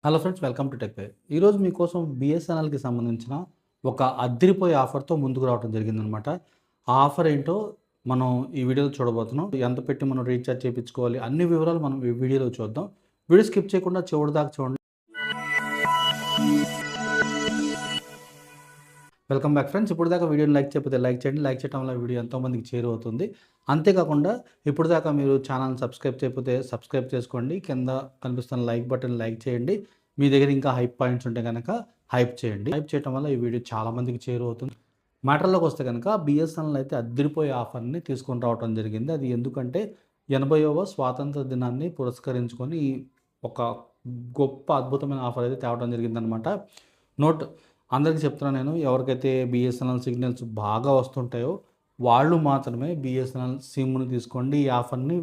Hello friends, welcome to Tech Way. ఈరోజు మీకోసం బిఎస్ఎన్ఎల్కి సంబంధించిన ఒక అద్దిరిపోయే ఆఫర్తో ముందుకు రావడం జరిగిందనమాట. ఆ ఆఫర్ ఏంటో మనం ఈ వీడియోలో చూడబోతున్నాం. ఎంత పెట్టి మనం రీఛార్జ్ చేయించుకోవాలి అన్ని వివరాలు మనం ఈ వీడియోలో చూద్దాం. వీడియో స్కిప్ చేయకుండా చివరి దాకా చూడండి. Welcome back friends. ఇప్పుడు దాకా వీడియోని లైక్ చేయకపోతే లైక్ చేయండి. లైక్ చేయడం వల్ల వీడియో ఎంతోమందికి చేరువవుతుంది. అంతేకాకుండా ఇప్పుడు దాకా మీరు ఛానల్ సబ్స్క్రైబ్ చేయకపోతే సబ్స్క్రైబ్ చేసుకోండి. కింద కనిపిస్తున్న లైక్ బటన్ లైక్ చేయండి. మీ దగ్గర ఇంకా హైప్ పాయింట్స్ ఉంటే కనుక హైప్ చేయండి. హైప్ చేయడం వల్ల ఈ వీడియో చాలామందికి చేరువవుతుంది. మ్యాటర్లోకి వస్తే కనుక బిఎస్ఎన్ఎల్ అయితే అద్దరిపోయే ఆఫర్ని తీసుకొని రావడం జరిగింది. అది ఎందుకంటే 80వ స్వాతంత్ర దినాన్ని పురస్కరించుకొని ఒక గొప్ప అద్భుతమైన ఆఫర్ అయితే తేవడం జరిగిందనమాట. నోట్ అందరికీ చెప్తున్నాను నేను, ఎవరికైతే బిఎస్ఎన్ఎల్ సిగ్నల్స్ బాగా వస్తుంటాయో వాళ్ళు మాత్రమే బిఎస్ఎన్ఎల్ సిమ్ని తీసుకోండి. ఈ ఆఫర్ని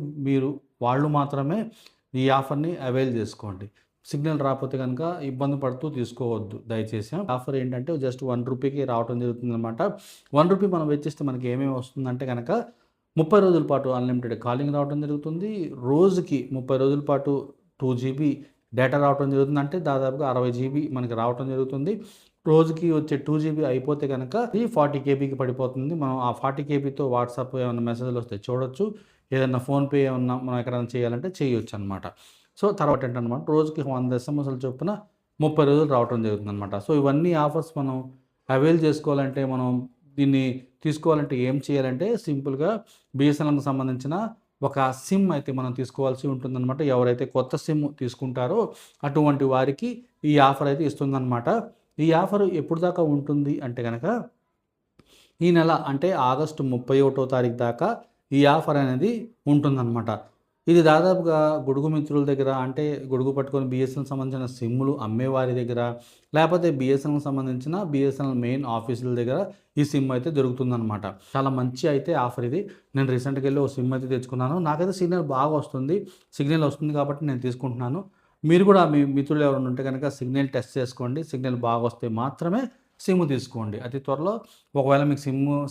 వాళ్ళు మాత్రమే ఈ ఆఫర్ని అవైల్ చేసుకోండి. సిగ్నల్ రాకపోతే కనుక ఇబ్బంది పడుతూ తీసుకోవద్దు దయచేసి. ఆఫర్ ఏంటంటే జస్ట్ ₹1కి రావడం జరుగుతుంది అనమాట. ₹1 మనం వెచ్చిస్తే మనకి ఏమేమి వస్తుందంటే కనుక 30 రోజుల పాటు అన్లిమిటెడ్ కాలింగ్ రావడం జరుగుతుంది. రోజుకి 30 రోజుల పాటు 2 GB డేటా రావడం జరుగుతుంది. అంటే దాదాపుగా 60 GB మనకి రావడం జరుగుతుంది. రోజుకి వచ్చే 2 GB అయిపోతే కనుక ఇది 40 KBకి పడిపోతుంది. మనం ఆ 40 KBతో వాట్సాప్ ఏమైనా మెసేజ్లు వస్తే చూడొచ్చు. ఏదైనా ఫోన్పే ఏమన్నా మనం ఎక్కడైనా చేయాలంటే చేయొచ్చు అనమాట. సో తర్వాత ఏంటనమాట, రోజుకి 100 SMS చొప్పున 30 రోజులు రావడం జరుగుతుందనమాట. సో ఇవన్నీ ఆఫర్స్ మనం అవైల్ చేసుకోవాలంటే, మనం దీన్ని తీసుకోవాలంటే ఏం చేయాలంటే సింపుల్గా బిఎస్ఎన్ఎల్కి సంబంధించిన ఒక సిమ్ అయితే మనం తీసుకోవాల్సి ఉంటుందన్నమాట. ఎవరైతే కొత్త సిమ్ తీసుకుంటారో అటువంటి వారికి ఈ ఆఫర్ అయితే ఇస్తుందన్నమాట. ఈ ఆఫర్ ఎప్పుడు దాకా ఉంటుంది అంటే కనుక ఈ నెల అంటే ఆగస్టు 31వ తారీఖు దాకా ఈ ఆఫర్ అనేది ఉంటుందన్నమాట. ఇది దాదాపుగా గొడుగు మిత్రుల దగ్గర, అంటే గొడుగు పట్టుకొని బిఎస్ఎన్ఎల్ సంబంధించిన సిమ్ములు అమ్మేవారి దగ్గర, లేకపోతే బిఎస్ఎన్ఎల్ సంబంధించిన బిఎస్ఎన్ఎల్ మెయిన్ ఆఫీసుల దగ్గర ఈ సిమ్ అయితే దొరుకుతుందన్నమాట. చాలా మంచి అయితే ఆఫర్ ఇది. నేను రీసెంట్గా వెళ్ళి ఒక సిమ్ అయితే తెచ్చుకున్నాను. నాకైతే సిగ్నల్ బాగా వస్తుంది. సిగ్నల్ వస్తుంది కాబట్టి నేను తీసుకుంటున్నాను. మీరు కూడా మీ మిత్రులు ఎవరైనా ఉంటే కనుక సిగ్నల్ టెస్ట్ చేసుకోండి. సిగ్నల్ బాగా వస్తే మాత్రమే సిమ్ తీసుకోండి. అతి త్వరలో ఒకవేళ మీకు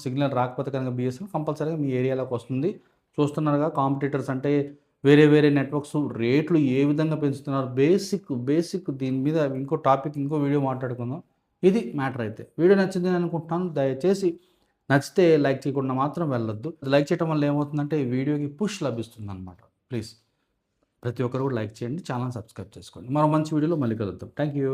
సిగ్నల్ రాకపోతే కనుక బిఎస్ఎన్ఎల్ కంపల్సరీగా మీ ఏరియాలోకి వస్తుంది. చూస్తున్నారుగా కాంపిటీటర్స్ అంటే వేరే వేరే నెట్వర్క్స్ రేట్లు ఏ విధంగా పెంచుతున్నారు. బేసిక్ దీని మీద ఇంకో వీడియో మాట్లాడుకుందాం. ఇది మ్యాటర్ అయితే. వీడియో నచ్చింది అనుకుంటున్నాను. దయచేసి నచ్చితే లైక్ చేయకుండా మాత్రం వెళ్ళొద్దు. లైక్ చేయడం వల్ల ఏమవుతుందంటే ఈ వీడియోకి పుష్ లభిస్తుంది అనమాట. ప్లీజ్ ప్రతి ఒక్కరు కూడా లైక్ చేయండి, ఛానల్ సబ్స్క్రైబ్ చేసుకోండి. మరో మంచి వీడియోలో మళ్ళీ కలుద్దాం. Thank you.